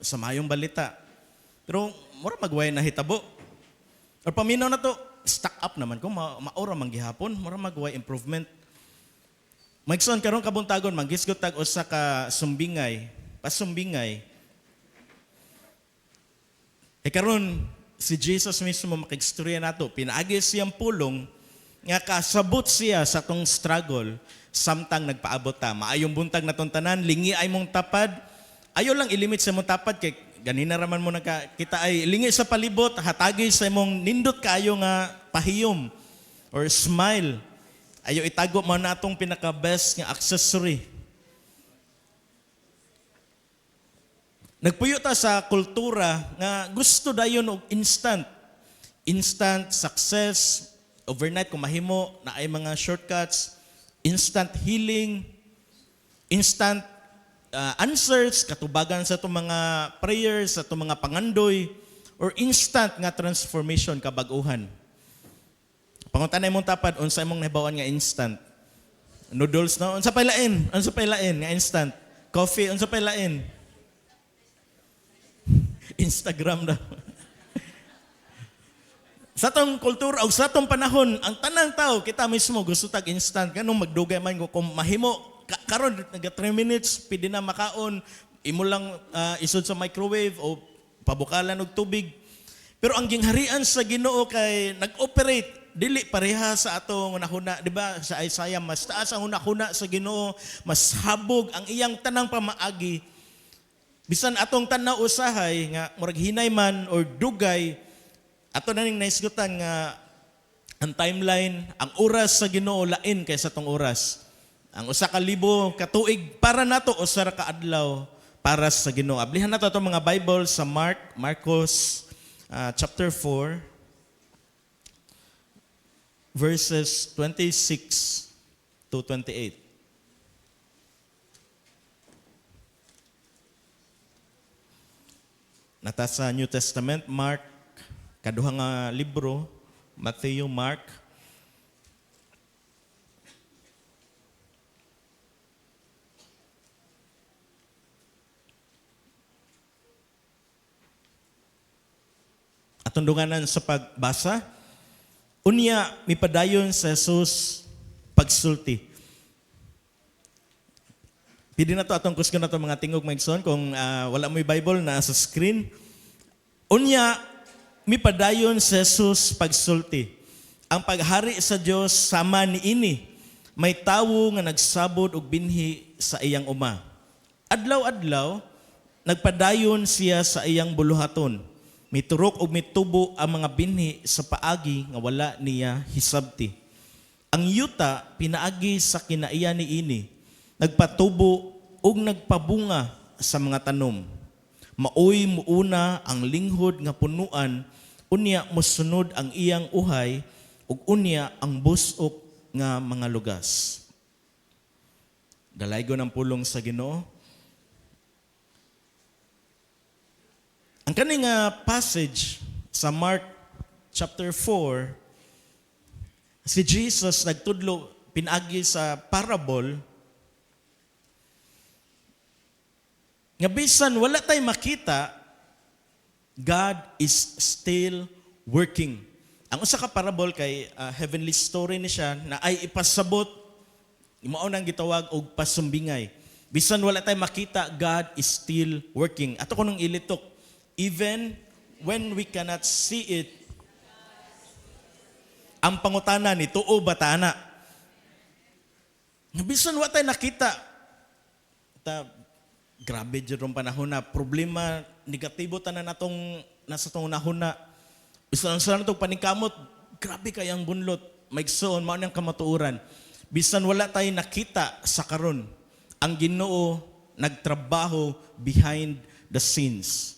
sa mayong balita. Pero mura magway na hitabo. Or paminaw na to, stack up naman kung maura manggihapon, mura magway improvement. Maigsoon karon kabuntagon manggisgot tag usa ka sumbingay, pasumbingay. Karon si Jesus mismo makigstorya nato, pinaagi siyang pulong nga kasabot siya sa tong struggle samtang nagpaabot ta. Maayong buntag na tong tanan, lingi ay mong tapad. Ayo lang ilimit sa mong tapad kay ganina raman mo kita ay lingi sa palibot, hatagi sa imong nindot kaayo nga pahiyom or smile. Ayo itago mo na atong pinaka-best nga accessory. Nagpuyo ta sa kultura nga gusto dayon og instant. Instant success, overnight kung mahimo na ay mga shortcuts, instant healing, instant answers, katubagan sa itong mga prayers, sa itong mga pangandoy, or instant nga transformation kabag-uhan. Panguntanay mong tapad, unsa imong nahibawan nga instant. Noodles na, unsa pay lain nga instant. Coffee, unsa pay lain. Instagram daw. Sa tong kultura o sa tong panahon, ang tanang tao, kita mismo gusto tag instant. Ganun magdugay man ko kung mahimo, karon naga 3 minutes, pwede na makaon, imo lang isod sa microwave o pabukalan og tubig. Pero ang gingharian sa Ginoo kay nag-operate dili pareha sa atong hunahuna, di ba? Sa Isaiah, mas taas ang hunahuna sa Ginoo, mas habog ang iyang tanang pamaagi. Bisan atong tanaw usahay nga murag hinay man or dugay, ato na ning naisgutan nga ang timeline, ang oras sa Ginoo lain kaysa tong oras. Ang usa ka libo ka tuig para nato usa ra ka adlaw para sa Ginoo. Ablihan nato atong mga Bible sa Marcos chapter 4 verses 26 to 28. Nata sa New Testament, Mark, kaduha nga libro, Matthew, Mark. Atong dunganan sa pagbasa, unya mipadayon sa Jesus pagsulti. Pwede na to atong kusgon na to mga tingog maigsoon kung wala mo'y Bible na sa screen. Unya mipadayon sa Jesus pagsulti. Ang paghari sa Dios sama niini. May tawo nga nagsabod og binhi sa iyang uma. Adlaw-adlaw nagpadayon siya sa iyang buluhaton. Miturok og mitubo ang mga binhi sa paagi nga wala niya hisabti. Ang yuta pinaagi sa kinaiya niini, nagpatubo ug nagpabunga sa mga tanom. Maoy muuna ang linghod nga punuan, unya mosunod ang iyang uhay, ug unya ang busok nga mga lugas. Dalaygon ang pulong sa Ginoo. Ang kaning passage sa Mark chapter 4, si Jesus nagtudlo pinagi sa parable nga bisan wala tay makita, God is still working. Ang usa ka parable kay heavenly story ni siya na ay ipasabot, mao nang gitawag og pasumbingay. Bisan wala tay makita, God is still working. Ato ko nung ilitok, even when we cannot see it, ang pangutana ni tuo ba tana? Bisan wa tay nakita, grabe jud rong panahon na problema negatibo tanan natong nasa tong nahuna. Bisan sa natong paningkamot, grabe kayang bunlot. Maigsoon mao nang kamatuoran. Bisan wala tay nakita sa karon, ang Ginoo nagtrabaho behind the scenes.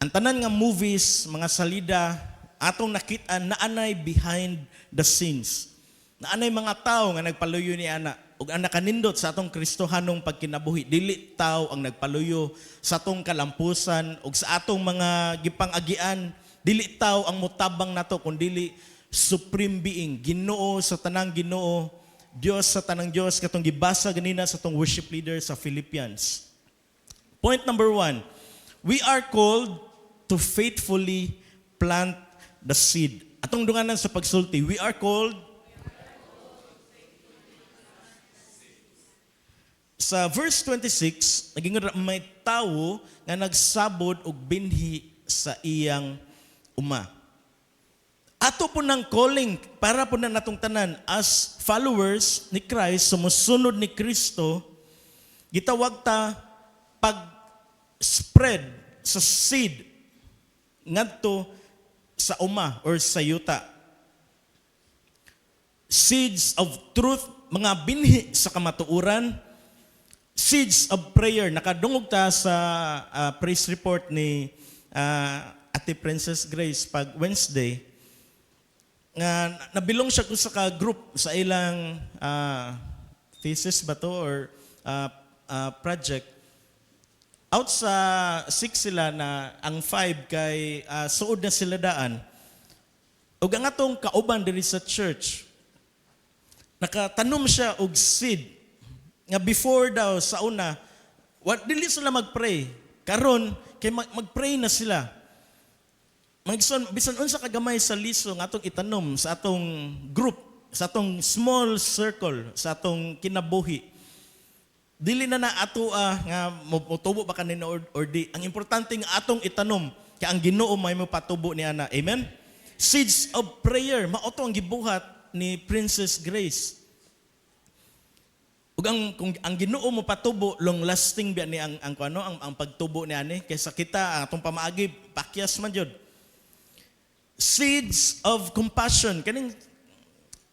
Ang tanan nga movies, mga salida, atong nakita naanay behind the scenes. Naanay mga tao nga nagpaluyo ni ana. Ug ang nakanindot sa atong Kristohanong pagkinabuhi, dili tao ang nagpaluyo sa atong kalampusan ug sa atong mga gipang-agian, dili tao ang mutabang nato kundi supreme being, Ginoo sa tanang Ginoo, Dios sa tanang Dios, katong gibasa ganina sa atong worship leader sa Philippians. Point number 1, We are called to faithfully plant the seed. Atong dunganan sa pagsulti, we are called sa verse 26, naging may tawo nga nagsabod og binhi sa iyang uma. Ato po ng calling para po na natong tanan as followers ni Christ, sumusunod ni Kristo, gitawag ta pag-spread sa seed ngadto sa uma or sa yuta. Seeds of truth, mga binhi sa kamatuoran, seeds of prayer. Nakadungog ta sa praise report ni Ate Princess Grace pag Wednesday. Nga nabilong siya ko sa group sa ilang thesis ba to or project. Out sa 6 sila na ang 5 kay suod na sila daan. Ug ang atong kauban diri sa church, nakatanom siya og seed nga before daw sa una, dili sila mag-pray. Karon kay mag-pray na sila. Magson bisan unsa kagamay sa liso nga atong itanom sa atong group, sa atong small circle, sa atong kinabuhi. Dili na ato nga motubo ba kanina or di. Ang importante nga atong itanom kay ang Ginoo may mapatubo ni ana. Amen. Seeds of prayer, mao to ang gibuhat ni Princess Grace. Ug kung ang Ginoo mo patubo, long lasting ba ni ang pagtubo ni ani kaysa kita ang atong pamaagi pakyas man jud. Seeds of compassion, kaning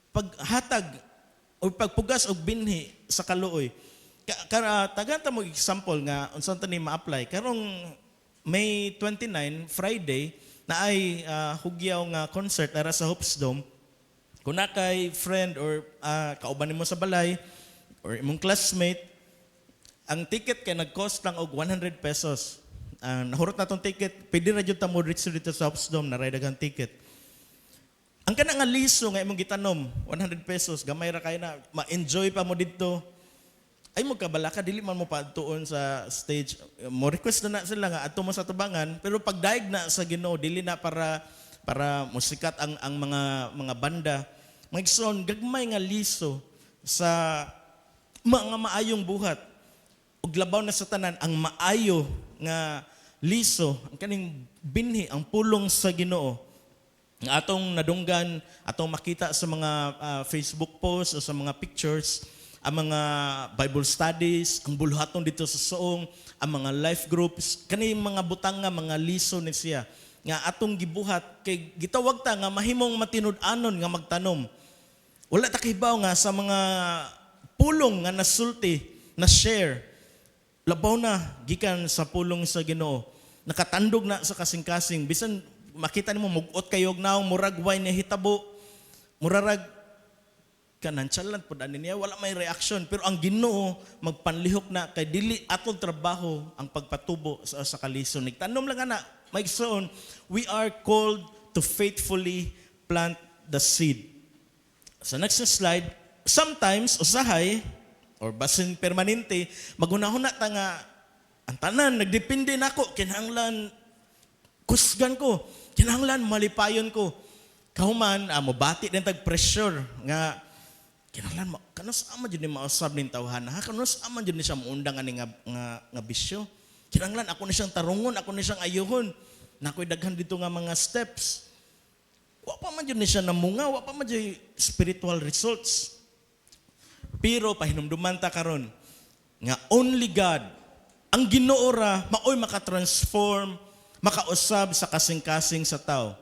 paghatag o pagpugas og binhi sa kaluoy. Tagata mo example nga unsa ta ni ma-apply karong May 29 Friday na ay hugyaw nga concert ara sa Hopes Dome. Kung na kay friend or kauban nimo sa balay or imong classmate, ang ticket kay nag-cost lang og 100 pesos. Nahurot na tong ticket, pwede na jud ta mo dito sa Hopes Dome na daghang ticket. Ang kana nga liso nga imong gitanom, 100 pesos, gamay ra kay na, ma-enjoy pa mo dito. Ay mo kabalaka, dili man mo paadtuon sa stage. Mo request na sila nga adto mo sa tubangan, pero pag daig na sa Ginoo, dili na para musikat ang mga banda. Magson gagmay nga liso sa mga maayong buhat. Ug labaw na sa tanan ang maayo nga liso, ang kaning binhi, ang pulong sa Ginoo. Nga atong nadunggan, atong makita sa mga Facebook posts o sa mga pictures, ang mga Bible studies, ang buluhaton dito sa Soong, ang mga life groups, kani mga butang nga mga liso ni siya nga atong gibuhat kay gitawag ta nga mahimong matinud-anon nga magtanom. Wala ta kahibaw nga sa mga pulong nga nasulti, na share. Labaw na gikan sa pulong sa Ginoo. Nakatandog na sa kasing-kasing. Bisan makita nimo mugot kayo og naong murag way na hitabo. Murarag kanantsalan pud ani niya wala may reaction pero ang Ginoo magpanlihok na kay dili atong trabaho ang pagpatubo sa kalisod. Nigtanom lang ana, maigsoon, we are called to faithfully plant the seed. Sa next slide, sometimes usahay or basin permanente, magunahon na ta nga ang tanan nagdepende nako kinahanglan kusgan ko, kinahanglan malipayon ko. Kahuman mobati din tag pressure nga kinahanglan kanos ama jud ni mausab ning tawhan ha, kanos ama jud ni siya muundang ani nga bisyo. Kinahanglan ako ni siyang tarungon, ako ni siyang ayuhon. Nakoy daghan dito nga mga steps. Wa pa man jud ni siya namunga, wa pa man jud spiritual results. Pero pahinumduman ta karon nga only God, ang Ginoo ra maoy makatransform, makausab sa kasing-kasing sa tao.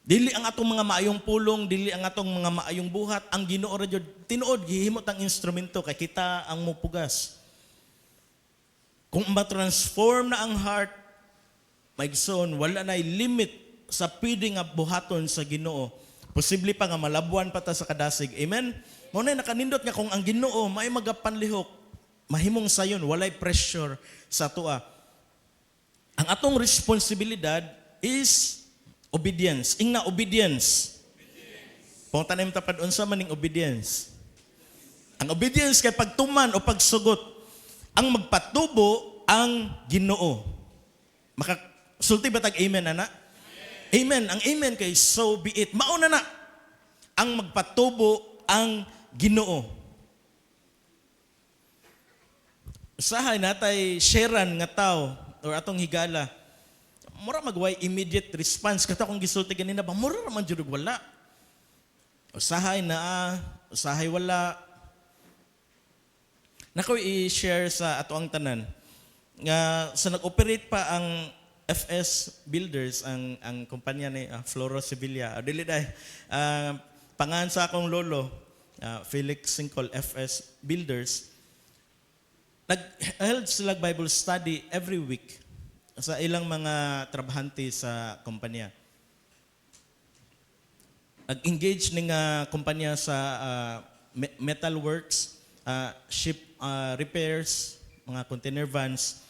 Dili ang atong mga maayong pulong, dili ang atong mga maayong buhat, ang Ginoo ra jud tinuod gihimo tang instrumento kay kita ang mupugas. Kung ma-transform na ang heart, maigsoon, wala na limit sa pwede nga buhaton sa Ginoo. Posible pa nga malabuan pa ta sa kadasig. Amen? Muna nakanindot nga kung ang Ginoo may magapanlihok, mahimong sayon, walay pressure sa tua. Ang atong responsibilidad is obedience. Ingna obedience. Punta na yung tapad unsa maning obedience. Ang obedience kay pagtuman o pagsugot. Ang magpatubo ang Ginoo. Sulti ba tag amen ana? Amen. Ang amen kay so be it. Mauna na ang magpatubo ang Ginoo. Usahay natay sharean nga tao or atong higala. Mura magway immediate response kata kung gisulti ganina ba mura ra man jud wala. Usahay na, usahay wala. Nako i-share sa ato ang tanan nga sa nag-operate pa ang FS Builders ang kumpanya ni Floro Sevilla. Dili dai pangan sa akong lolo Felix Singcol FS Builders. Nag-held sila Bible study every week sa ilang mga trabahante sa kumpanya. Nag-engage ning kumpanya sa metal works, ship repairs, mga container vans.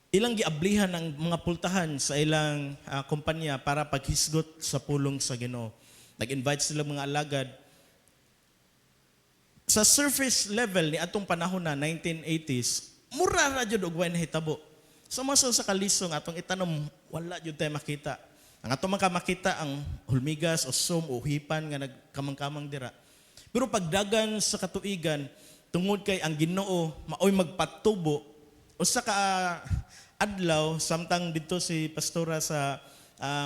Ilang giablihan ang mga pultahan sa ilang kumpanya para paghisgot sa pulong sa Ginoo. Nag-invite sila mga alagad. Sa surface level ni atong panahon na 1980s, mura ra jud og way nahitabo. Sa kalisong atong itanom, wala jud tay makita. Ang atong makita ang hulmigas o sum o hipan nga nagkamang-kamang dira. Pero pagdagan sa katuigan, tungod kay ang Ginoo maoy magpatubo usa ka adlaw samtang dito si pastora sa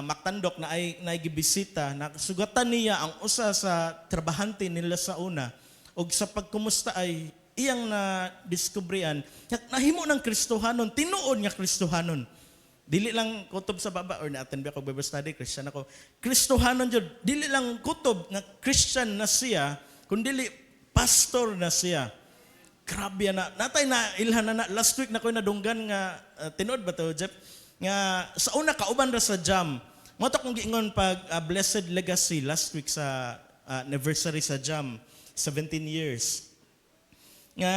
Mactandok na ay gibisita, sugatan niya ang usa sa trabahante nila sa una ug sa pagkumusta ay iyang na diskubrian nahimo ng Kristohanon, tinuod nga Kristohanon. Dili lang kutob sa baba or na-attend ba ako Bible study, Christian ako. Kristohanon jud, dili lang kutob nga Christian na siya, kundi pastor na siya. Grabe na. Natay na ilhan na last week na ko nadunggan nga tinod ba to, Jeff? Nga sa una kauban ra sa jam. Mo to kung giingon pag Blessed Legacy last week sa anniversary sa jam, 17 years. Nga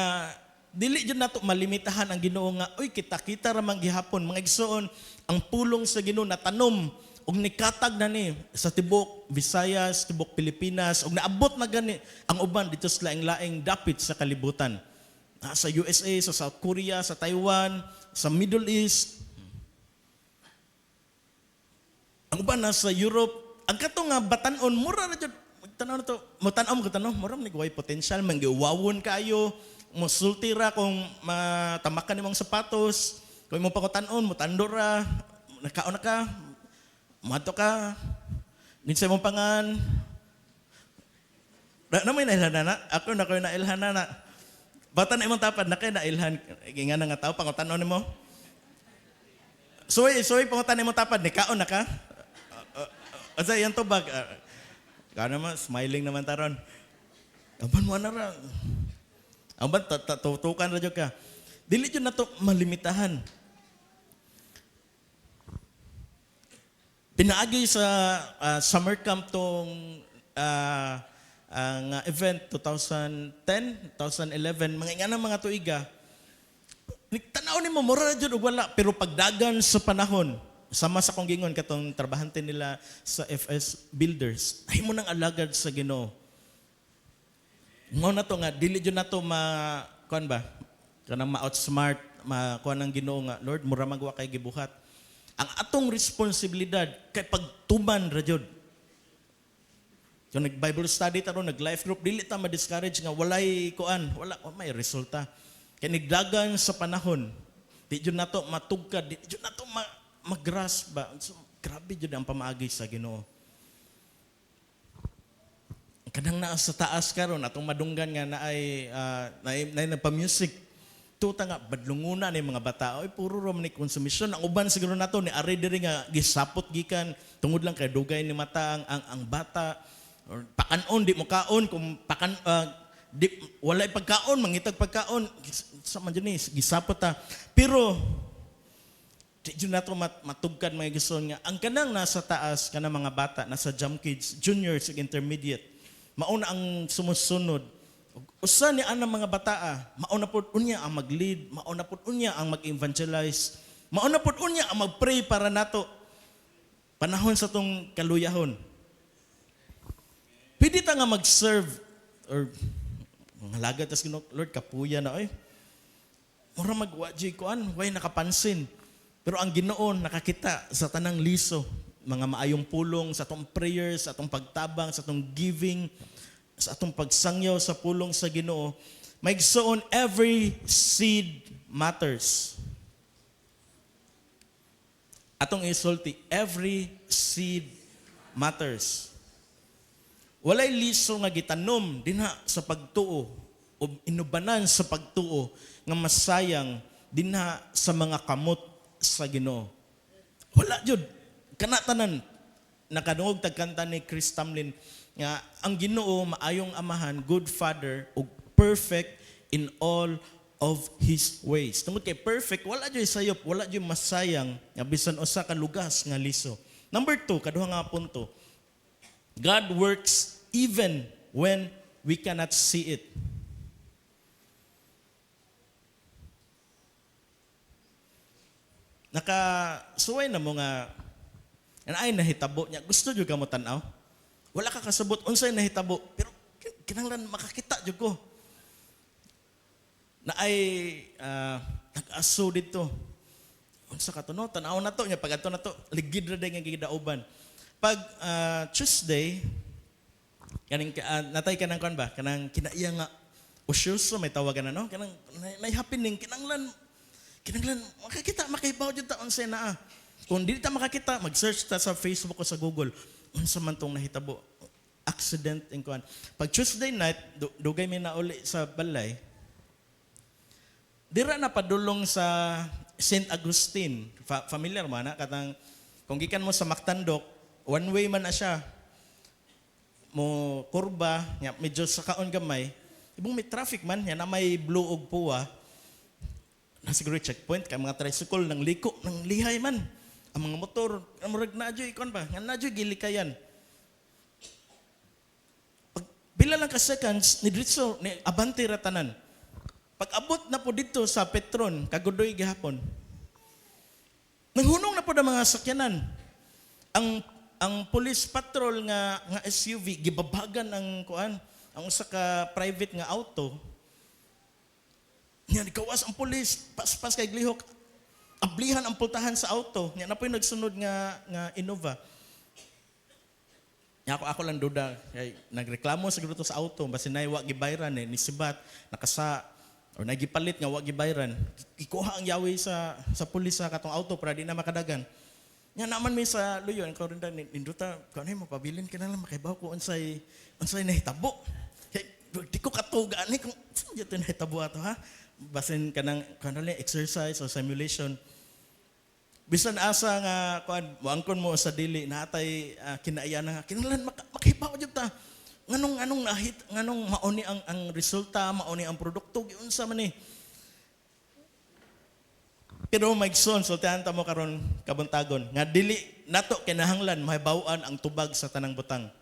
dili jud nato malimitahan ang Ginoo nga oy kita ra man gihapon mga igsoon ang pulong sa Ginoo natanom ug nikatag na ni sa tibok Visayas, tibok Pilipinas ug naabot na gani ang uban dito sa laing-laing dapit sa kalibutan. Sa USA, sa South Korea, sa Taiwan, sa Middle East. Ang uban na sa Europe, ang kato nga batanon mura ra jud magtanaw na to. Mo tan-aw ko tanong, mura ni way potential mangiwawon kayo. Musultira kung matamakan nimong sapatos, kung mo pakutan-on, mutandora, nakaon na ka, mato ka, ninsay mong pangan. Na may nailhan na, ako na ko'y nailhan na. Bata na imong tapad, na kayo nailhan, nga na nga tao, pangutan-on mo. Soy, pangutan imong tapad, nikaon na ka. Asa yan to bag, kaya naman, smiling naman taron. Aban mo na ra. Aban, tutukan radyo ka. Dili yun na ito malimitahan. Pinaagi sa summer camp tong ang event 2010, 2011, mga nga ng mga tuiga. Tanaw ni mo, mura radyo o wala. Pero pagdagan sa panahon, sama sa kong gingon katong trabahante nila sa FS Builders, ay mo nang alagad sa Ginoo. Mo na to nga dili jud nato kuan ba kanang ma-outsmart kuan ang Ginoo nga Lord mura magwa kay gibuhat. Ang atong responsibilidad kay pagtuman ra jud. Kung nag-Bible study taron, nag-life group, dili ta ma-discourage nga walay kuan, wala may resulta. Kay nigdagan sa panahon, di jud nato matugkad, di jud nato mag-grasp ba. So, grabe jud ang pamaagi sa Ginoo. Kadang naa sa taas karon atong madunggan nga naay nagpa-music. Tuta nga badlunguna ni mga bata. Oy puro rom ni konsumisyon. Ang uban siguro nato ni ari diri nga gisapot gikan tungod lang kay dugay ni mata ang bata. Or pakanon di mo kaon kung di walay pagkaon mangitag pagkaon sa man ni gisapot ta. Pero di jud nato matugkad mga gison nga ang kanang nasa taas kanang mga bata nasa jam kids, juniors ug intermediate. Mauna ang sumusunod. Usa ni anang mga bataa, mauna pud unya ang mag-lead, mauna pud unya ang mag-evangelize, mauna pud unya ang mag-pray para nato panahon sa tong kaluyahon. Pwede ta nga mag-serve or mga lagad tas Lord kapuya na oy. mura magwa jay kuan, way nakapansin. Pero ang Ginoo nakakita sa tanang liso, mga maayong pulong sa atong prayers, sa atong pagtabang, sa atong giving, sa atong pagsangyaw sa pulong sa Ginoo. Maigsoon, every seed matters. Atong isulti, every seed matters. Walay liso nga gitanom dinha sa pagtuo o inubanan sa pagtuo nga masayang dinha sa mga kamot sa Ginoo. Wala jud kana tanan nakadungog tagkanta ni Chris Tamlin nga ang Ginoo maayong amahan, good father ug perfect in all of His ways. Tungod kay perfect, wala jud sayop, wala jud masayang nga bisan usa ka lugas nga liso. Number 2, kaduha nga punto. God works even when we cannot see it. Nakasuway na mo nga ay nahitabo niya. Gusto jud ka mo tan-aw. Wala ka kasabot unsay nahitabo, pero kinahanglan makakita jud ko. Na ay nag-aso dito. Unsa ka to no? Tan-aw na to nya pag adto na to ligid ra day nga gidauban. Pag Tuesday kaning natay ka nang kan ba? Kanang kinaiya nga usyoso may tawagan na no? Kanang may happening kinanglan makakita makaibaw jud ta unsay naa. Kung di ta makakita, mag-search ta sa Facebook o sa Google. Unsa man tong nahitabo? Accident in kuan. Pag Tuesday night, dugay mi na uli sa balay. Dira na padulong sa St. Agustin. Familiar man na katang kung gikan mo sa Mactandok, one way man na siya. Mo kurba, nya medyo sa kaon gamay. Ibong may traffic man, yan na may blue og puwa. Na siguro checkpoint kay mga tricycle nang liko nang lihay man. Ang mga motor, ang murag na adyo ikon ba? Nga na adyo gilikayan. Pag bila lang ka seconds, ni diretso ni abante ra tanan. Pag abot na po dito sa Petron, kagudoy gihapon. Nanghunong na po ang mga sakyanan. Ang police patrol nga SUV gibabagan ang kuan, ang usa ka private nga auto. Nya nikawas ang police, pas kay glihok. Ablihan ang pultahan sa auto. Nya na po yung nagsunod nga Innova. Nya ako lang duda kay nagreklamo siguro to sa auto basin nay wa gibayran ni sibat nakasa or nagipalit nga wa gibayran. Ikuha ang yawi sa pulis sa katong auto para di na makadagan. Nya naman mi sa luyon ko rin ninduta kanay mapabilin ka na lang makaibaw ko unsay nahitabo. Kay di ko katuga ni kung saan jud nahitabo ato ha. Basin kanang kanang exercise or simulation. Bisan asa nga kuan moangkon mo sa dili natay kinaiya na kinahanglan makibaw jud ta. Nganong nahit nganong mauni ang resulta, mauni ang produkto giunsa man ni. Pero maigsoon sultihan ta mo karon kabuntagon nga dili nato kinahanglan mahibaw-an ang tubag sa tanang butang.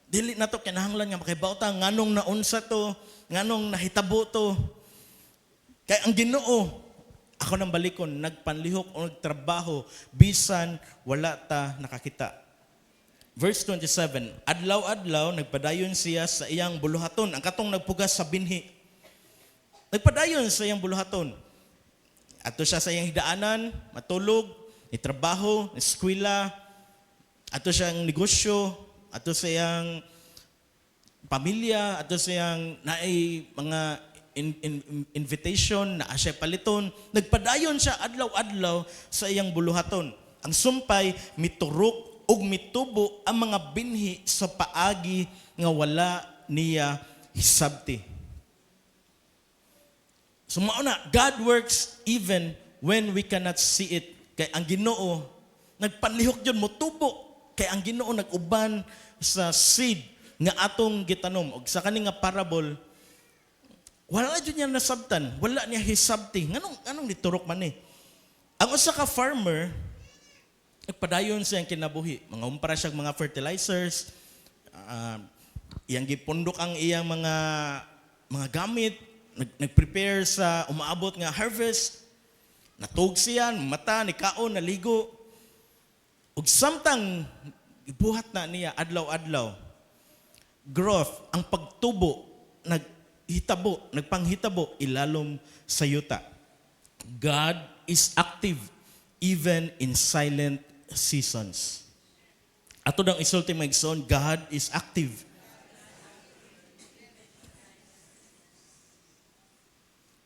Dili nato kinahanglan nga makibaw ta nganong naunsa to, nganong nahitabo to. Kaya ang Ginoo, ako nang balikon, nagpanlihok o nagtrabaho, bisan wala ta nakakita. Verse 27, adlaw-adlaw, nagpadayon siya sa iyang buluhaton, ang katong nagpugas sa binhi. Nagpadayon sa iyang buluhaton. Ato siya sa iyang hidaanan, matulog, itrabaho, eskwela, ato siyang negosyo, ato sa iyang pamilya, ato sa iyang naay mga invitation na asya paliton, nagpadayon siya adlaw-adlaw sa iyang buluhaton. Ang sumpay miturok ug mitubo ang mga binhi sa paagi nga wala niya hisabti. So mao na, God works even when we cannot see it. Kay ang Ginoo nagpanlihok jud mo tubo. Kay ang Ginoo nag-uban sa seed nga atong gitanom og sa kani nga parable. Wala jud niya nasabtan, wala niya hisabti. Nganong niturok man ni? Ang usa ka farmer, nagpadayon siyang kinabuhi. Mga umpara siya mga fertilizers, iyang gipundok ang iyang mga gamit, nag-prepare sa umaabot nga harvest. Natug siya, mata, nikaon, naligo. Ug samtang ibuhat na niya adlaw-adlaw, growth, ang pagtubo, nagpanghitabo ilalom sa yuta. God is active even in silent seasons. Ato dang isulti maigsoon, God is active.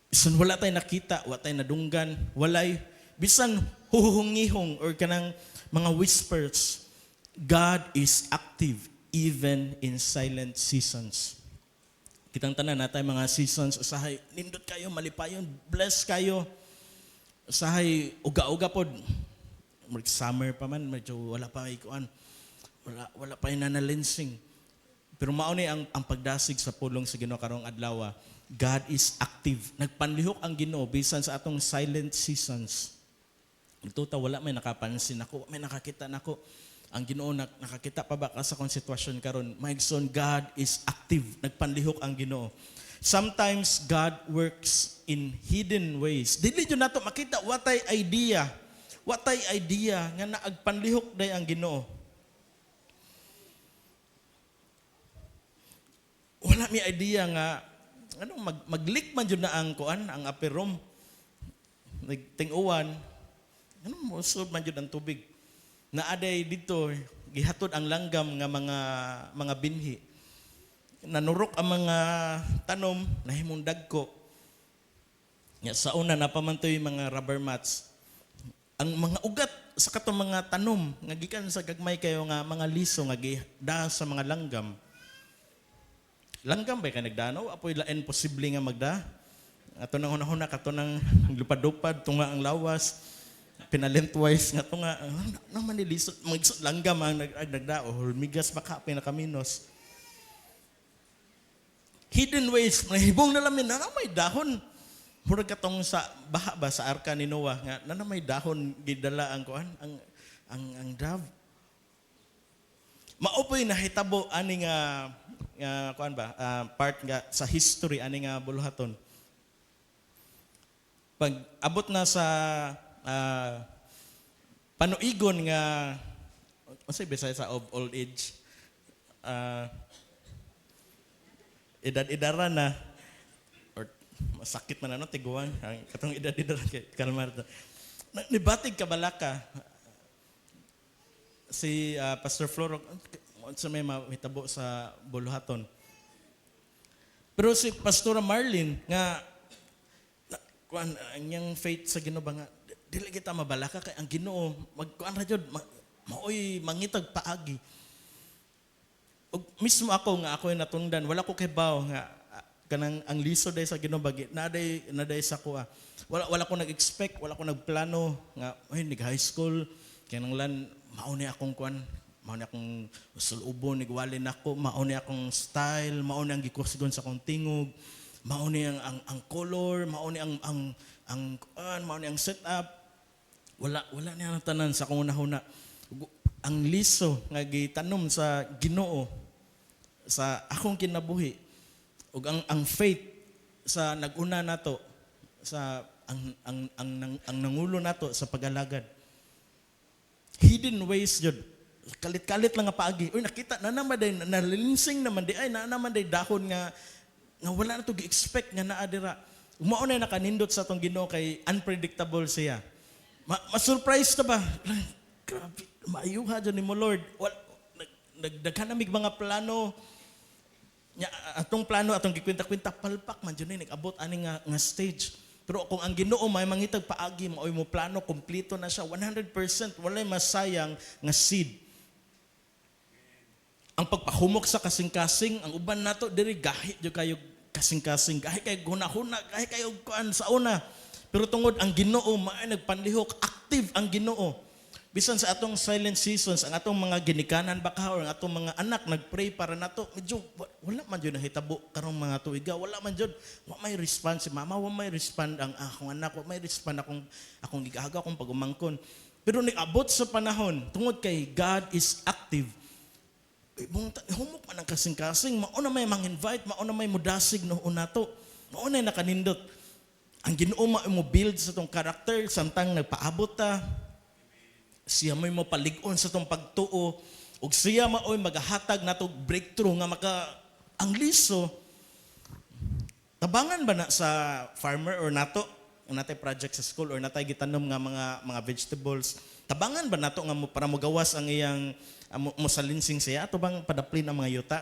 Bisan wala tayo nakita, wala tayo nadunggan, walay, bisan huhuhungihong or kanang mga whispers, God is active even in silent seasons. Kitang tanan natay mga seasons, usahay, nindot kayo, malipayon, bless kayo. Usahay, uga-uga pod. Summer pa man, medyo wala pa ikuan. Wala pa nanalinsing. Pero mao ni ang pagdasig sa pulong sa Ginoo karong adlaw. God is active. Nagpanlihok ang Ginoo bisan sa atong silent seasons. Ito wala may nakapansin ako, may nakakita nako. Ang Ginoo nakakita pa ba ka sa kong sitwasyon karon? Maigsoon, God is active. Nagpanlihok ang Ginoo. Sometimes God works in hidden ways. Dili jud nato makita watay idea. Watay idea nga naagpanlihok day ang Ginoo. Wala mi idea nga maglik man jud na ang kuan, ang upper room. Nagting-uwan. Musod man jud ang tubig. Naaday dito gihatod ang langgam nga mga binhi. Nanurok ang mga tanom, nahimong dagko. Nga sa una napamantoy mga rubber mats. Ang mga ugat sa katong mga tanom nga gikan sa gagmay kayo nga mga liso nga gida sa mga langgam. Langgam ba ka nagdanaw? Apoy lain posible nga magda. Ato nang hunahuna kato nang lupad-lupad tunga ang lawas. Pinalentwise nga tunga nang manilisot langgam ang nagdao. Migas baka pinakaminos. Hidden ways, nahibong na lamin na may dahon. Murag katong sa baha ba sa arka ni Noah nga na may dahon gidala ang kuan ang dove. Maopoy nahitabo ani nga kuan ba part nga sa history ani nga buluhaton. Pag abot na sa panuigon nga unsay Bisaya sa of old age edad-edaran na or masakit man tiguan ang katong edad-edaran kay kalmar nibatig kabalaka si Pastor Floro sa may mahitabo sa buluhaton. Pero si Pastora Marlene nga kuan ang yang faith sa Ginoo ba nga dili kita mabalaka kay ang Ginoo magkuan ra jud maoy mangitag paagi. Og mismo ako nga ako'y natungdan, wala ko kay baw nga kanang ang liso day sa Ginoo bagi naday sa kuha. Wala ko nag-expect, wala ko nagplano nga ay high school kay nang lan mao ni akong kuan, mao ni akong sulubon nigwalin ako, mao ni akong style, mao ni ang gikusgon sa akong tingog, mao ni ang color, mao ni ang kuan, mao ni ang setup. Wala ni ang tanan sa akong unahuna. Ang liso nga gitanom sa Ginoo sa akong kinabuhi ug ang faith sa naguna nato sa ang nangulo nato sa pag-alagad. Hidden ways jud. Kalit-kalit lang nga paagi. Uy nakita na naman day nalilinsing naman di ay na naman day dahon nga wala na to gi-expect nga naa dira. Mao na nakanindot sa tong Ginoo kay unpredictable siya. Ma-surprise ta ba? Grabe. Maayuha dyan ni mo, Lord. Nagdaghan namig mga plano. Atong plano, atong gikwinta-kwinta, palpak man dyan nag-abot ani nga stage. Pero kung ang Ginoo may mangitag paagi, maoy mo plano, kompleto na siya, 100%, walay masayang nga seed. Ang pagpahumok sa kasing-kasing, ang uban nato, diri gahi dyan kayo kasing-kasing, gahi kayo guna-huna, gahi kayo kuan sa una. Pero tungod ang Ginoo, may nagpanlihok, active ang Ginoo. Bisan sa atong silent seasons, ang atong mga ginikanan baka or ang atong mga anak nagpray para nato, medyo wala man jud nahitabo karong mga tuiga, wala man jud, wa may respond si mama, wa may respond ang akong anak, wa may respond akong gigahaga akong pagumangkon. Pero niabot sa panahon, tungod kay God is active. Humok man ang kasing-kasing, mao na may mang-invite, mao na may mudasig no unato, mao na nakanindot. Ang Ginoo mo build sa tong character samtang nagpaabot ta. Siya may mapalig-on sa tong pagtuo ug siya maoy magahatag nato breakthrough nga ang liso tabangan ba na sa farmer or nato natay project sa school or natay gitanom nga mga vegetables, tabangan ba nato nga para mogawas ang iyang mo salinsing siya ato bang padaplin ang mga yuta?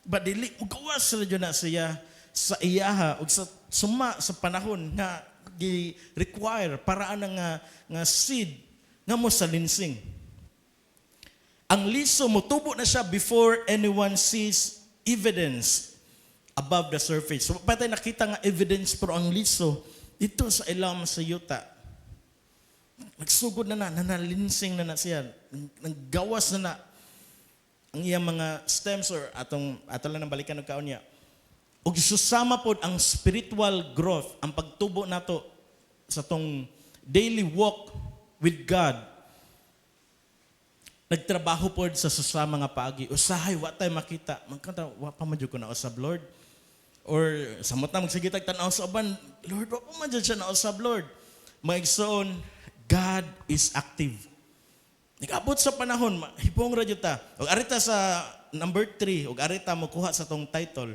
Ba dili mogawas ra jud na siya sa iyaha ug sa suma sa panahon nga gi-require para nga seed nga mo salinsing. Ang liso motubo na siya before anyone sees evidence above the surface. So patay nakita nga evidence pero ang liso dito sa ilam sa yuta. Nagsugod na nanalinsing na siya. Naggawas na ang iyang mga stems or ato lang ng balikan ng kaon niya. Ug susama pod ang spiritual growth, ang pagtubo nato sa tong daily walk with God. Nagtrabaho pod sa susama nga paagi. Usahay wa tay makita. Magkanta wa pa man jud ko na usab Lord. Or samot na magsige tag tan-aw sa uban, Lord wa pa man jud siya na usab Lord. Maigsoon, God is active. Nag-abot sa panahon, hipong ra jud ta. Ug arita sa number 3, ug arita mo kuha sa tong title.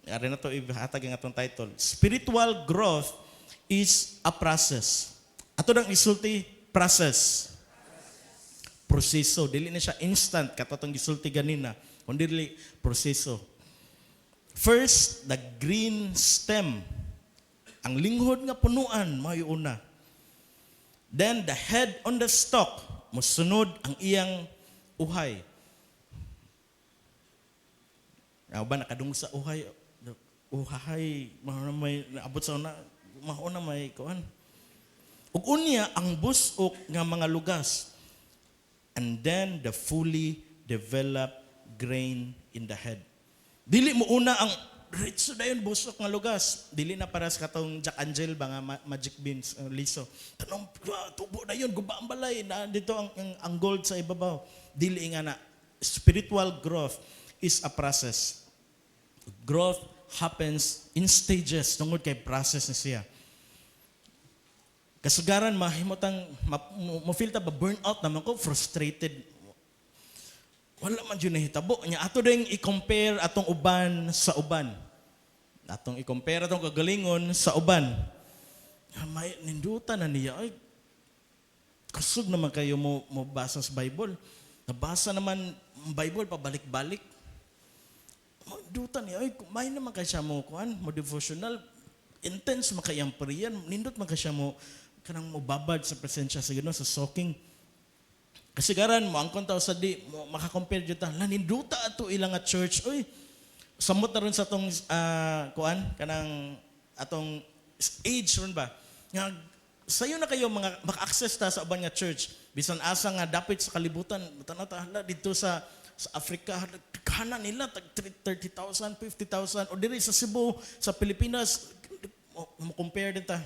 Ari na to ihatag ang atong title. Spiritual growth is a process. Ato nang isulti process. Proseso. Dili na siya instant katong gisulti ganina. Kundi dili proseso. First, the green stem. Ang linghod nga punuan, may una. Then, the head on the stalk. Musunod ang iyang uhay. Ba nakadung sa uhay. Uhay, may naabot sa una. Mahuna may kuan. Ug unya ang busok nga mga lugas. And then the fully developed grain in the head. Dili mo una ang rich dayon busok nga lugas. Dili na para sa katong Jack Angel ba nga magic beans liso. Tanong tubo dayon guba ang balay na dito ang gold sa ibabaw. Dili nga na spiritual growth is a process. Growth happens in stages tungod kay process na siya. Kasagaran mahimotang mo-feel ta ba burnout naman ko, frustrated. Wala man yun nahitabo. Ato din i-compare atong uban sa uban. Atong i-compare atong kagalingon sa uban. May ninduta na niya. Ay, kusog naman kayo mo basa sa Bible. Nabasa naman ang Bible pabalik-balik. Ninduta niya. Ay, may naman kayo siya mo devotional. Intense makayang pariyan. Nindot man kayo siya mo kanang mobabad sa presensya sa Ginoo sa soaking. Kasi garan mo ang kontaw sa di mo maka-compare jud ta. Laninduta ato ilang nga church. Oy, samot na ron sa tong kanang atong age ron ba. Nga sayo na kayo mga maka-access ta sa uban nga church. Bisan asa nga dapit sa kalibutan, tanaw ta dito sa Africa, kana nila tag 30,000, 50,000 o diri sa Cebu, sa Pilipinas mo compare din ta.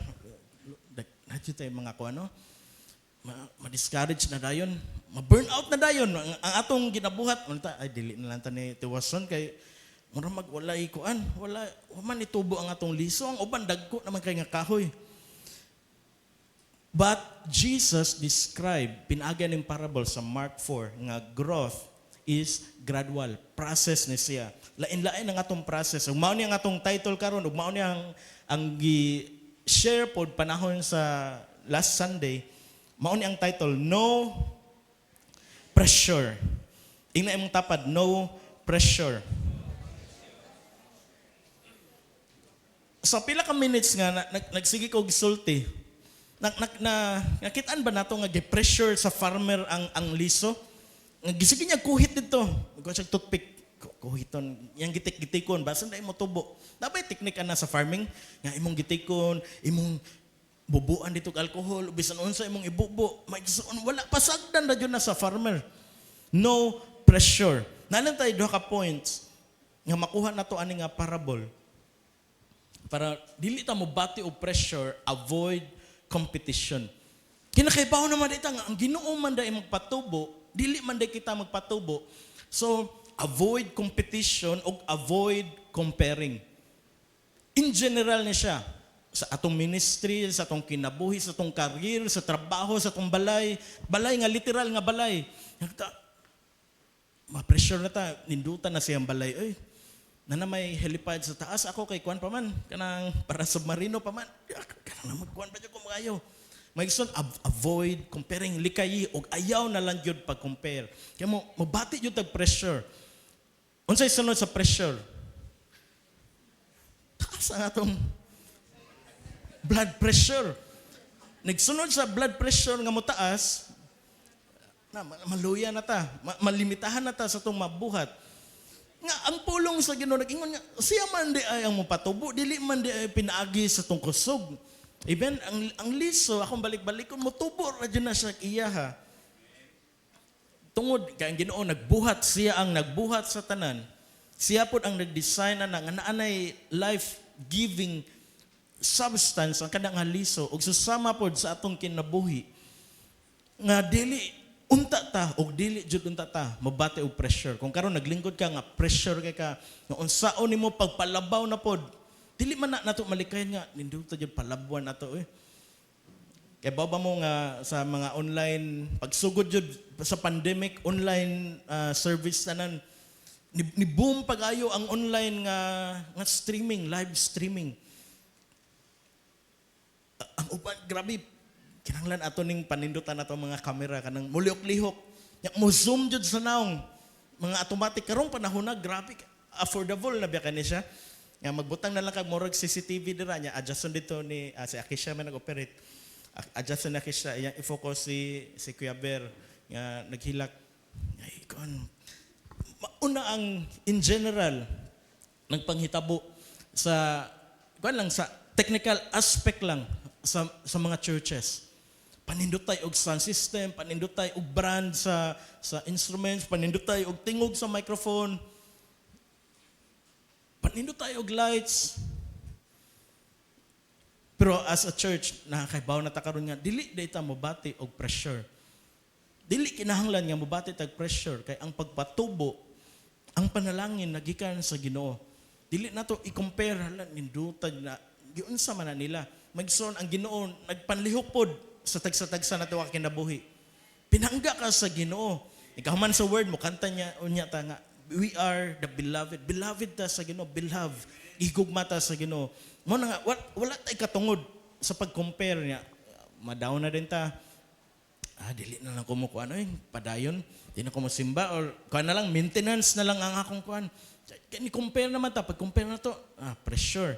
Nadyo tayo mga ma-discourage na dayon, ma-burnout na dayon. Ang atong ginabuhat, ay dili na lang ta ni tiwason kay mura magwalay wala man itubo ang atong liso, ang uban dagko naman kay nga kahoy. But Jesus described, pinaagyan ng parable sa Mark 4, nga growth is gradual. Process ni siya. Lain-lain ang atong process. Ug mao ni ang atong title karon, ug mao ni ang share pod panahon sa last Sunday, mao ni ang title, No Pressure. Ingna imong tapad, no pressure. So pila ka minutes nga nagsige ko gisulti. Nakitaan ba nato nga gi-pressure sa farmer ang liso? Gisige niya kuhit dito. Ko siya toothpick. Kuhiton, yang gitik-gitikon, basan na imo tubo. Dapat teknik na sa farming, nga imong gitikon, imong bubuan dito alcohol, bisan unsa imong ibubo, wala pasagdan na jud na sa farmer. No pressure. Nalang tayo duha ka points nga makuha nato ani nga parable. Para dili ta mo bati og pressure, avoid competition. Kinakaibaw naman dito nga ang Ginoo man dai magpatubo, dili man dai kita magpatubo. So avoid competition o avoid comparing. In general ni siya. Sa atong ministry, sa atong kinabuhi, sa atong career, sa trabaho, sa atong balay. Balay nga, literal nga balay. Ma-pressure na ta, nindutan na siyang balay. Ay, na may helipad sa taas ako kay kuan pa man kanang para submarino pa man kanang magkuan pa jud ko maayo maigsoon avoid comparing likayi og ayaw na lang jud pag-compare kay mo mabati jud tag pressure unsay sunod sa pressure taas ang atong blood pressure nagsunod sa blood pressure nga mo taas na maluya na ta malimitahan na ta sa tong mabuhat nga ang pulong sa Ginoo nag-ingon nga siya man di ay ang mopatubo dili man di ay pinaagi sa tong kusog even ang liso akong balik-balikon motubo ra jud na siya iyaha tungod kay ang Ginoo nagbuhat siya ang nagbuhat sa tanan siya pod ang nag-design na nga naanay life-giving substance ang kanang liso ug susama pod sa atong kinabuhi nga dili unta ta og dili jud unta ta mabati og pressure kung karon naglingkod ka nga pressure kay ka nga unsaon nimo pagpalabaw na pod dili man nato malikayan nga ninduta jud palabuan nato kay baba mo nga sa mga online pagsugod jud sa pandemic online service tanan ni boom pagayo ang online nga streaming live streaming ang uban grabe kinahanglan ato ning panindutan nato mga kamera kanang muliok-lihok nya mo zoom jud sa naong mga automatic karong panahon na grabe affordable na biya kani siya nga magbutang na lang kag murag CCTV dira nya adjuston dito ni si Akisha man nag-operate adjuston na Akisha iyang i-focus si Kuya Bear nga naghilak ay kon una ang in general nagpanghitabo sa kuan lang sa technical aspect lang sa mga churches panindutay og sound system, panindutay og brand sa instruments, panindutay og tingog sa microphone, panindutay og lights. Pero as a church, nakakaibaw na ta karon nga dili dayta mobati og pressure. Dili kinahanglan nga mobati tag pressure kay ang pagpatubo, ang panalangin nagikan sa Ginoo. Dili nato i-compare hala nindutag na giunsa man na nila. Magson ang Ginoo nagpanlihok pod sa tagsa-tagsa na tuwa kinabuhi. Pinangga ka sa Ginoo. Ikaw man sa word mo, kanta niya, unya ta nga, we are the beloved. Beloved ta sa Ginoo, beloved. Igugma ta sa Ginoo. Mo na nga, wala tay katungod sa pag-compare niya. Madaw na din ta. Dili na lang kumukuha. Padayon. Di na ko masimba. Or kuha na lang, maintenance na lang ang akong kuhan. Compare naman ta. Pag-compare na to, pressure.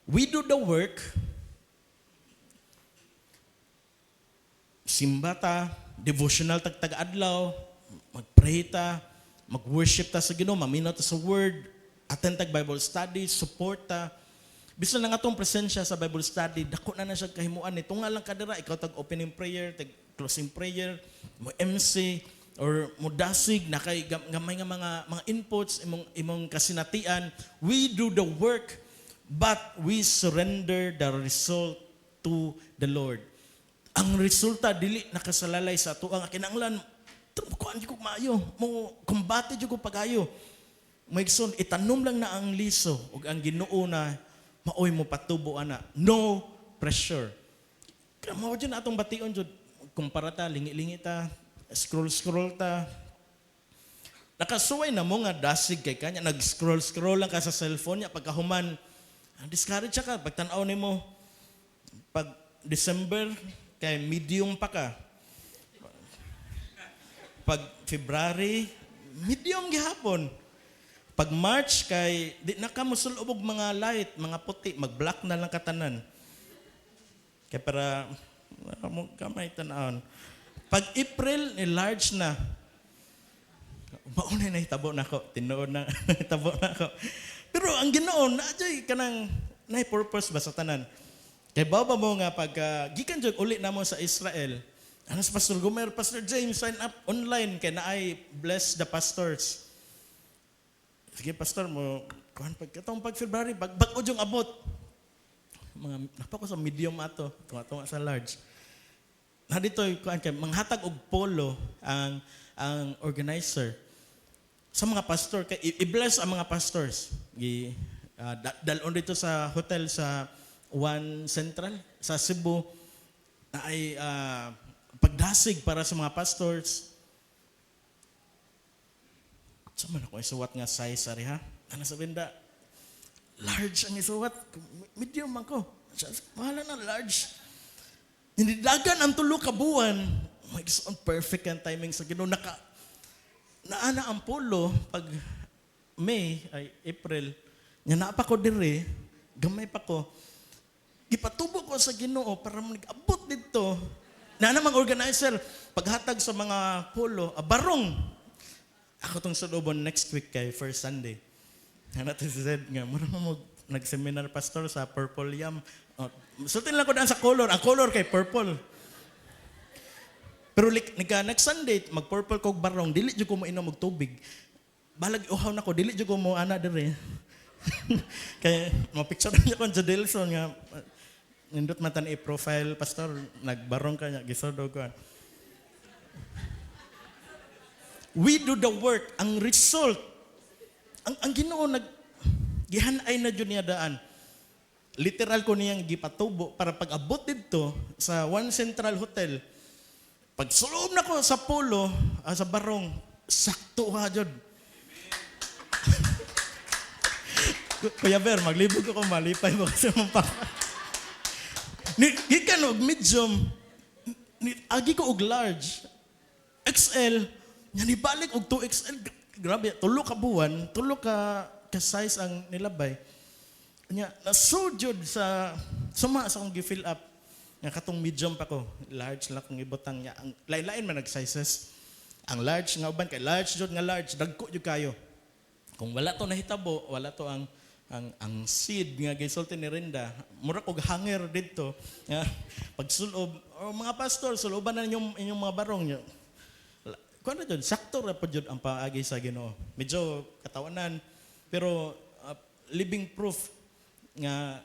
We do the work, simba ta, devotional tag-adlaw, mag-pray ta, mag-worship ta sa Ginoo, maminaw ta sa word, attend tag Bible study, support ta. Bisan lang atong presensya sa Bible study, dako na siya kahimuan ni tunga lang kadira ikaw tag opening prayer, tag closing prayer, mo MC or mo dasig na kay gamay nga mga inputs imong kasinatian. We do the work but we surrender the result to the Lord. Ang resulta dili nakasalalay sa ato ang kinahanglan kuan ko maayo mo kumbate jud ko pagayo maigsoon itanom lang na ang liso ug ang Ginoo na maoy mo patubo ana no pressure kaya mao jud atong bation jud kumpara ta lingi-lingi ta scroll ta nakasuway na mo nga dasig kay kanya nag-scroll lang ka sa cellphone niya pagkahuman discourage ka pagtan-aw nimo pag December kay medium pa ka. Pag February, medium gihapon. Pag March kay di na ka mosulubog mga light, mga puti, mag-black na lang katanan. Kay para mo kamay tan-aon. Pag April, large na. Mauna na hitabo na ko, tinuod na hitabo na ko. Pero ang Ginoo na joy kanang nay purpose ba sa tanan. Kay baba mo nga pag gikan jud uli namo sa Israel. Ano sa Pastor Gomer, Pastor James sign up online kay naay bless the pastors. Sige pastor mo kuan pag February bag-o jung abot. Mga napako sa medium ato, tunga sa large. Na dito kuan kay manghatag og polo ang organizer sa mga pastor kay i-bless ang mga pastors. Dalon dito sa hotel sa One Central sa Cebu na ay pagdasig para sa mga pastors. Sa man ako isuwat nga size ari ha. Ano sabihin da, large ang isuwat. Medium ako. Mahala na, large. Hinidagan ang tulo ka buwan. My God, perfect ang timing sa Ginoo. Naana ang polo pag April, nga na pa ko dire, gamay pa ko. Gipatubo ko sa Ginoo para mag-abot dito. Na namang organizer, paghatag sa mga polo, barong. Ako tong sudobon next week kay first Sunday. Nga natin si Zed nga, mura mo nag-seminar pastor sa Purple Yam. Sutin lang ko daan sa color. Ang color kay purple. Pero next Sunday, mag-purple kog barong, dili dyo ko mo inom og tubig. Balag uhaw na ko, dili dyo ko mo ana dire. Kaya, mapicture niya ko sa Delson nga, nindot matan i-profile, pastor, nagbarong ka niya, gisodo ko. We do the work. Ang result, ang Ginoo gihanay na dyan niya daan. Literal ko niyang gipatubo para pag-abot dito sa One Central Hotel. Pag suloob na ko sa polo, sa barong, sakto ha dyan. Kuya Ber, maglibog ko malipay mo kasi mong pa. Gikan og medium, agi ko og large, XL, nga nibalik og 2XL. Grabe, tulo ka buwan, tulo ka size ang nilabay. Nya nasujud sa suma sa akong gi-fill up. Nga katong medium pa ko, large lang kung ibutang niya. Ang lain-lain man nag-sizes. Ang large nga uban kay large jud nga large, dagko jud kayo. Kung wala to nahitabo, wala to ang seed nga gisulti ni Rinda, mura kog hanger didto. Pag sulob, o mga pastor, suloban na inyong mga barong niyo. Kuan na jud, sakto ra pud jud ang paagi sa Ginoo. Medyo katawanan, pero living proof nga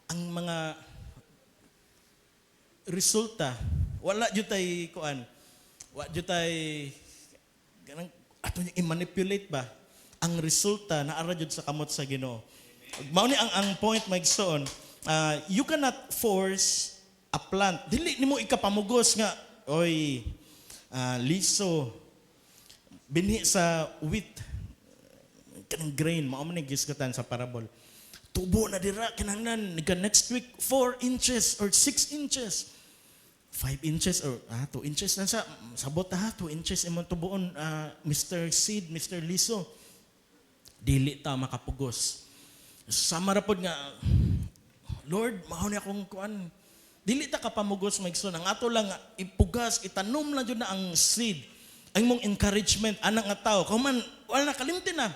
ang mga resulta wala jud tay kuan. Wa jud tay ganang ato i-manipulate ba ang resulta na ara jud sa kamot sa Ginoo. Mao ni ang point maigsoon, you cannot force a plant. Dili nimo ikapamugos nga oy liso binhi sa wheat kanang grain mao man gisgatan sa parable. Tubo na dira kinahanglan next week 4 inches or 6 inches. 5 inches or 2 inches na sa sabot ha 2 inches imong tubuon Mr. Seed, Mr. Liso. Dili ta makapugos. Sama ra pod nga Lord, mao ni akong kuan. Dili ta kapamugos maigsoon. Ang ato lang ipugas, itanom lang jud na ang seed. Ang mong encouragement anang nga tawo. Kauman wala na kalimti na.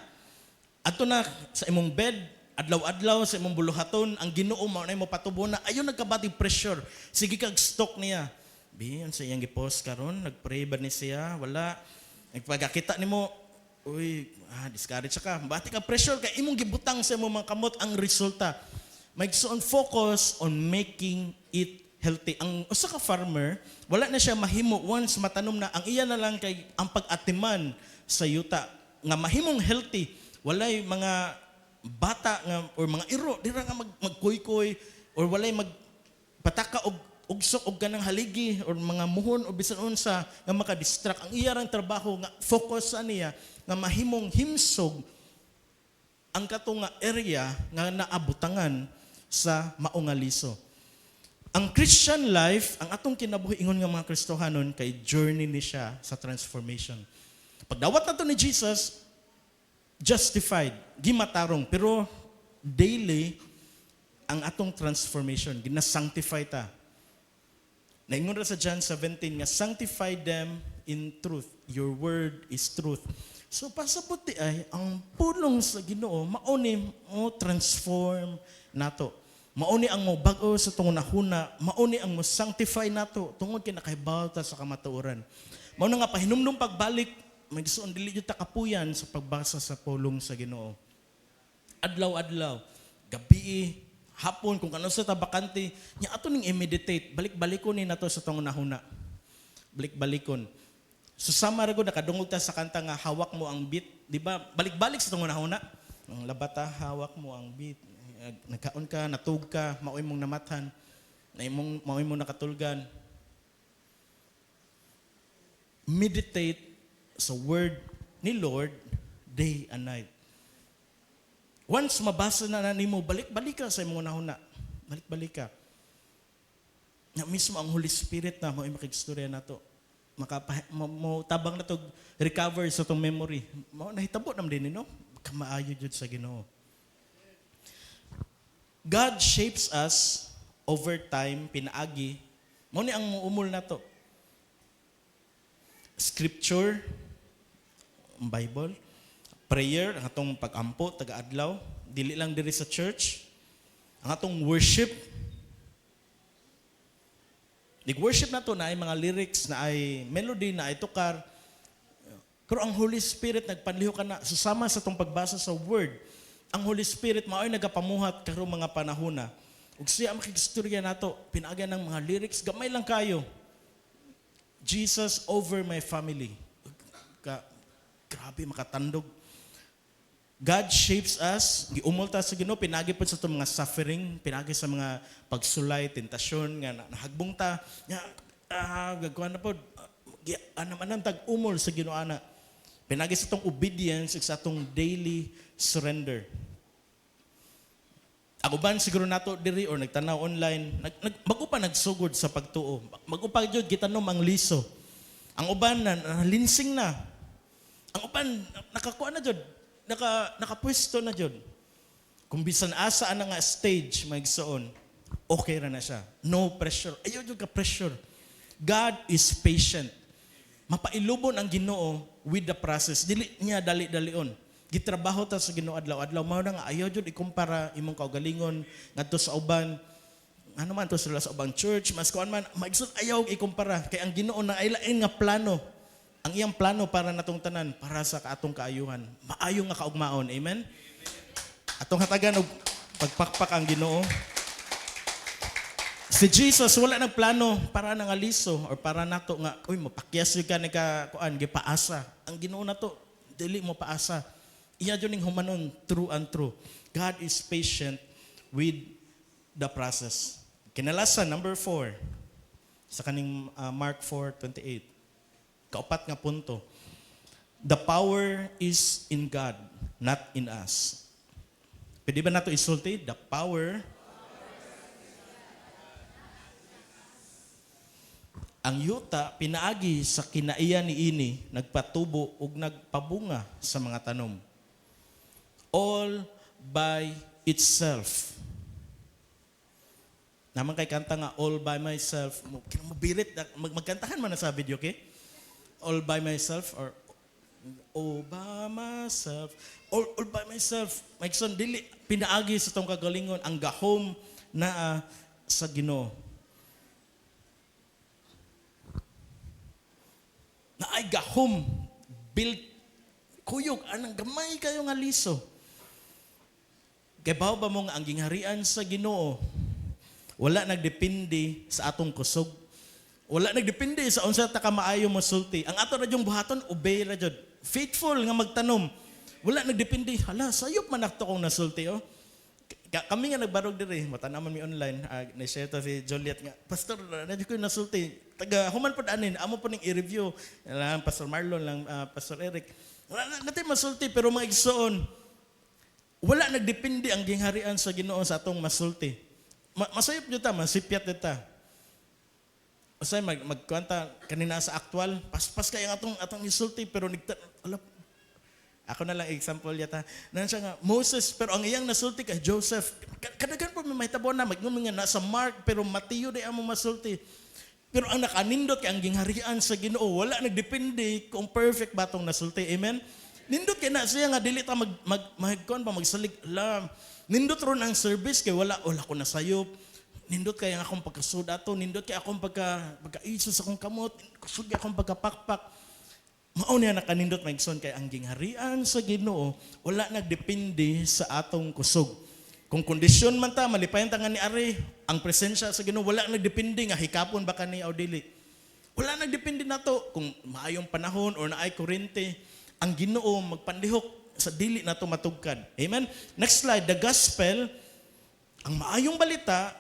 Ato na sa imong bed, adlaw-adlaw sa imong buluhaton, ang Ginoo mao na imo patubo na ayon nagkabati pressure. Sige kag stalk niya. Biyan sa iyang gipost karon, nagpray ba ni siya? Wala. Nagpagakita nimo, uy, discourage ka. Bati ka pressure kay imong gibutang sa imong mga kamot ang resulta. Magsuon focus on making it healthy. Ang usa ka farmer, wala na siya mahimo once matanom na ang iya na lang kay ang pag-atiman sa yuta nga mahimong healthy. Walay mga bata nga or mga iro dira nga magkuy-kuy or walay magpataka og ugsok og kanang haligi or mga muhon o bisan unsa nga maka-distract. Ang iya rang trabaho nga focus sa niya nga mahimong himsog ang katong nga area nga naabutangan sa mao nga liso. Ang Christian life, ang atong kinabuhi ingon nga mga Kristohanon kay journey ni siya sa transformation. Pagdawat nato ni Jesus, justified, gimatarong, pero daily ang atong transformation, gina-sanctify ta. Naingon ra sa John 17 nga sanctify them in truth. Your word is truth. So pasabuti ay ang pulong sa Ginoo mao ni mo transform nato. Mao ni ang mo bag-o sa tungod nahuna, mao ni ang mo sanctify nato tungod kay nakahibaw ta sa kamatuoran. Mao na nga pahinumdom pagbalik, magsuon dili jud ta kapuyan sa pagbasa sa pulong sa Ginoo. Adlaw-adlaw, gabi, hapon kung ano sa tabakante, nya ato ning i-meditate, balik-balikon ni nato sa tungod nahuna. Balik-balikon. So sama ra gud nakadungog ta sa kanta nga hawak mo ang beat, di ba? Balik-balik sa tungod nahuna. Ang labata hawak mo ang beat. Nagkaon ka, natug ka, maoy mong namathan, maoy mong nakatulgan. Meditate sa word ni Lord day and night. Once mabasa na nimo, balik-balik ka sa imong nahuna. Balik-balik ka. Na mismo ang Holy Spirit na mo makigstorya nato. Mo tabang na to recover sa tong memory. Mao nahitabo nam din no. Kamaayo jud sa Ginoo. God shapes us over time, pinaagi. Mao ni ang umol nato. Scripture, Bible, prayer, ang atong pag-ampo, taga-adlaw, dili lang diri sa church, ang atong worship. Nag-worship na to na ay mga lyrics, na ay melody, na ay tukar. Pero ang Holy Spirit nagpanliho ka na, susama sa itong pagbasa sa Word. Ang Holy Spirit mao ay nagapamuhat karong mga panahona. Ug siya makikistorya nato, pinaagyan ng mga lyrics, gamay lang kayo. Jesus over my family. Grabe, makatandog. God shapes us, giumulta sa Ginoo, pinagi po sa itong mga suffering, pinagi sa mga pagsulay, tentasyon, nga nahagbong ta, gagawin na po, anam-anam tag-umol sa Ginoo ana. Pinagi sa itong obedience, sa itong daily surrender. Ang uban siguro nato diri or nagtanaw online, mag-upa nagsugod sa pagtuo. Mag-upa jud gitanom ang liso. Ang uban na linsing na. Ang uban nakakuha na jud. Nakapwesto na jud. Kung bisan asa ana nga stage maigsoon, okay ra na siya. No pressure. Ayaw jud ka pressure. God is patient. Mapailubon ang Ginoo with the process. Dili niya dali-dalion. Gitrabaho ta sa Ginoo adlaw-adlaw. Mao na nga ayaw jud ikumpara imong kaugalingon ngadto sa uban. Ano man to sila sa ubang church, mas kuan man maigsoon ayaw ikumpara kay ang Ginoo na ay lain nga plano. Ang iyang plano para natong tanan, para sa kaatong kaayuhan. Maayo nga kaugmaon. Amen? Atong hatagan og pagpakpak ang Ginoo. Si Jesus wala nang plano para nang aliso or para nato nga uy mapakyas yun ka ni ka kuan gipaasa. Ang Ginoo nato dili mo paasa. Iya jud ning humanon true and true. God is patient with the process. Kinalasan number 4 sa kaning Mark 4:28. Kaupat nga punto. The power is in God, not in us. Pwede ba nato isulti? The power. Ang yuta, pinaagi sa kinaiya ni ini, nagpatubo ug nagpabunga sa mga tanom. All by itself. Naman kay kanta nga, all by myself. Mabirit, magkantahan man na sa video, okay? All by myself or all by myself. All by myself. Maigsoon, dili, pinaagi sa tong kagalingon, ang gahom na sa Ginoo. Na ay gahom, built, kuyog, anang gamay kayo nga liso. Kay bawo ba mo nga ang gingharian sa Ginoo, wala nagdepende sa atong kusog. Wala nagdepende sa unsa ta ka maayo mosulti. Ang ato ra jung buhaton, obey ra jud. Faithful nga magtanom. Wala nagdepende. Hala, sayop man akto kong nasulti oh. Kami nga nagbarog diri, matanaman mi online, na-share to si Juliet nga, Pastor, nadyo ko nasulti. Taga human pod anin, amo po ning i-review. Lang Pastor Marlon lang, Pastor Eric. Wala natin masulti pero mga igsoon. Wala nagdepende ang gingharian sa Ginoo sa atong masulti. Masayop jud ta, masipyat jud ta. Usay magkwanta kanina sa actual, paspas kay atong isulti pero ako na lang example yata. Nan siya nga Moses pero ang iyang nasulti kay Joseph. Kadagan po may mahitabo na nga nasa Mark pero Mateo di amo masulti. Pero ang nakanindot kay ang gingharian sa Ginoo wala nagdepende kung perfect ba tong nasulti. Amen. Nindot kay na siya nga dili ta magsalig. Nindot ron ang service kay wala ko nasayop. Nindot kay ang akong pagkasud ato, nindot kay akong pagka-iso sa akong kamot, kusud kay akong pagkapakpak. Mao niya nakanindot maigsoon kay ang gingharian sa Ginoo wala nagdepende sa atong kusog. Kung kondisyon man ta malipayon ta nga ni ari, ang presensya sa Ginoo wala nagdepende nga hikapon ba kani o dili. Wala nagdepende nato kung maayong panahon or naay kuryente. Ang Ginoo magpandihok sa dili nato matugkad. Amen. Next slide, the gospel, ang maayong balita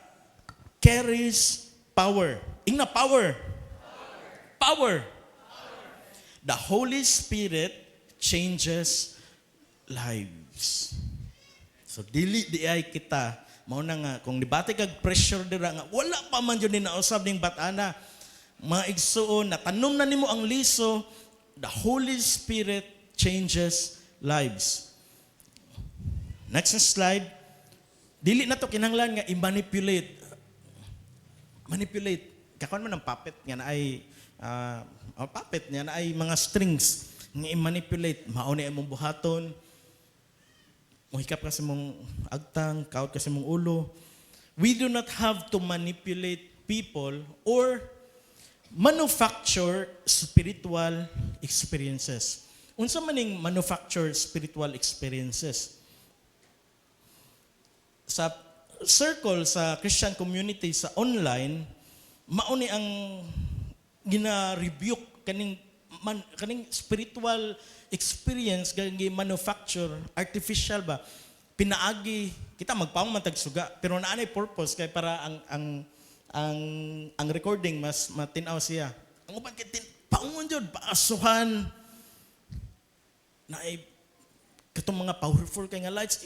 carries power. Ingna power. Power. The Holy Spirit changes lives. So dili di ay kita mao na nga kung nibati kag pressure dira nga wala pa man jud ni nausab ning batana. Mga igsuon natanom na nimo ang liso, the Holy Spirit changes lives. Next slide. Dili na to kinahanglan nga i-manipulate. Manipulate. Kakuan man ang puppet nga na ay puppet nga na ay mga strings nga i-manipulate. Mao ni imong buhaton. Muhikap kasi mong agtang, kaut kasi mong ulo. We do not have to manipulate people or manufacture spiritual experiences. Unsa man ning manufacture spiritual experiences? Sa circle sa Christian community sa online, mao ni ang gina-rebuke kaning spiritual experience gi manufacture artificial ba pinaagi kita magpaong matag suga pero naanay purpose kay para ang recording mas matinaw siya ang uban kay paungon jud paasuhan na ay katong mga powerful kay nga lights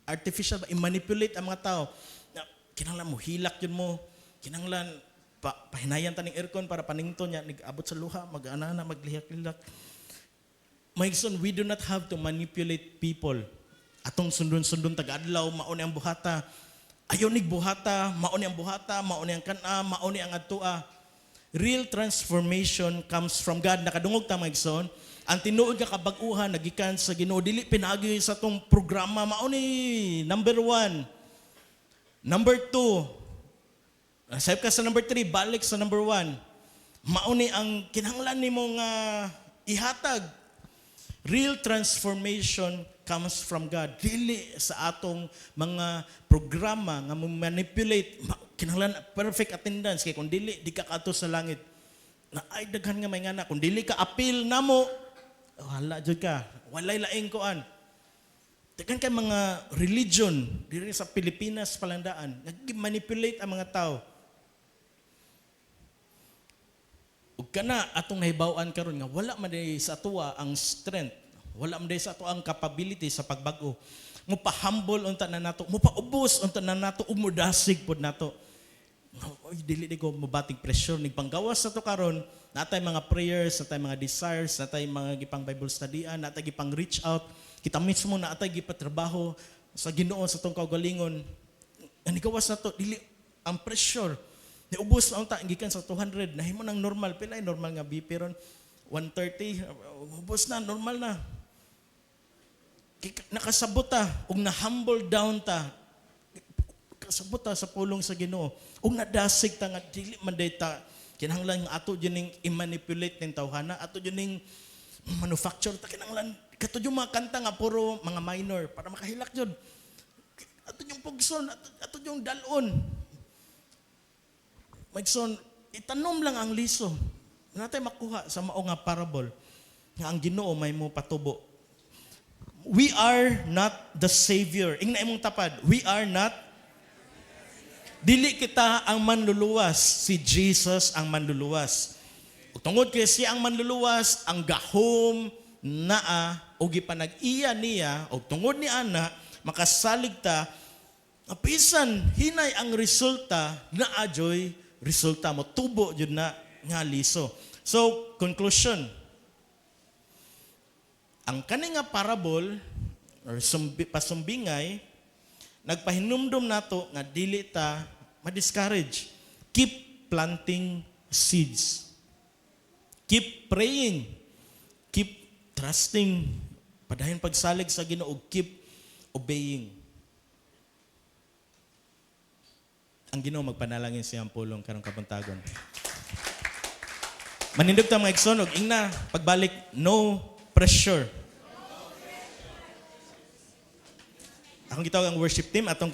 artificial ba i-manipulate ang mga tao na kinahanglan mo hilak yun mo kinahanglan pahinayan ta ning aircon para panington niya nag-abot sa luha mag-anana maglihak-lihak. Maigsoon, we do not have to manipulate people. Atong sundon-sundon taga-adlaw mao ni ang buhata. Ayaw nig buhata, mao ni ang buhata, mao ni ang kana, mao ni ang adtua. Real transformation comes from God. Nakadungog ta maigsoon. Ang tinuod nga kabag-uhan nagikan sa Ginoo dili pinaagi sa tong programa mao ni number 1. Number 2. Save ka sa number 3, balik sa number 1. Mao ni ang kinahanglan nimo nga ihatag. Real transformation comes from God. Dili sa atong mga programa nga manipulate kinahanglan perfect attendance kay kung dili di ka kadto sa langit. Na ay daghan nga may ngana kung dili ka appeal namo wala jud ka. Walay laing kuan. Daghan kay mga religion diri sa Pilipinas palandaan nag-manipulate ang mga tao. Ug kana atong nahibaw-an karon nga wala man day sa atuwa ang strength, wala man day sa atuwa ang capability sa pagbago. Mo pa-humble unta na nato, mo paubos unta na nato, umudasig pod nato. Oy dili di ko mabating pressure ning panggawas sa to karon, natay mga prayers, natay mga desires, natay mga gipang Bible studyan, natay gipang reach out. Kita mismo natay gipatrabaho sa Ginoo sa tong kaugalingon. Ani gawas na to dili ang pressure. Niubos na unta gikan sa 200 nahimo nang normal pila normal nga BP ron 130 ubos na normal na nakasabot ta ug na humble down ta kasabot ta sa pulong sa Ginoo ug nadasig ta nga dili man day ta kinahanglan ato dining i-manipulate ning tawhana ato dining manufacture ta kinahanglan kato yung mga kanta nga puro mga minor para makahilak jud ato yung pugson ato yung dalon. Maigsoon, itanom lang ang liso. Natay makuha sa mao nga parable nga ang Ginoo may mo patubo. We are not the Savior. Ingna imong tapad, we are not. Dili kita ang manluluwas, si Jesus ang manluluwas. Ug tungod kay siya ang manluluwas, ang gahom naa o gipanag-iya niya o tungod ni ana makasalig ta apisan hinay ang resulta na ajoy resulta mo tubo jud na nga liso. So, conclusion. Ang kani nga parable or pasumbingay nagpahinumdom nato nga dili ta ma-discourage. Keep planting seeds. Keep praying. Keep trusting. Padayon pagsalig sa Ginoo, keep obeying. Ang Ginoo magpanalangin siyang pulong karong kabuntagon. Manindog ta mga igsoon og ingna pagbalik no pressure. Akong gitawag ang worship team atong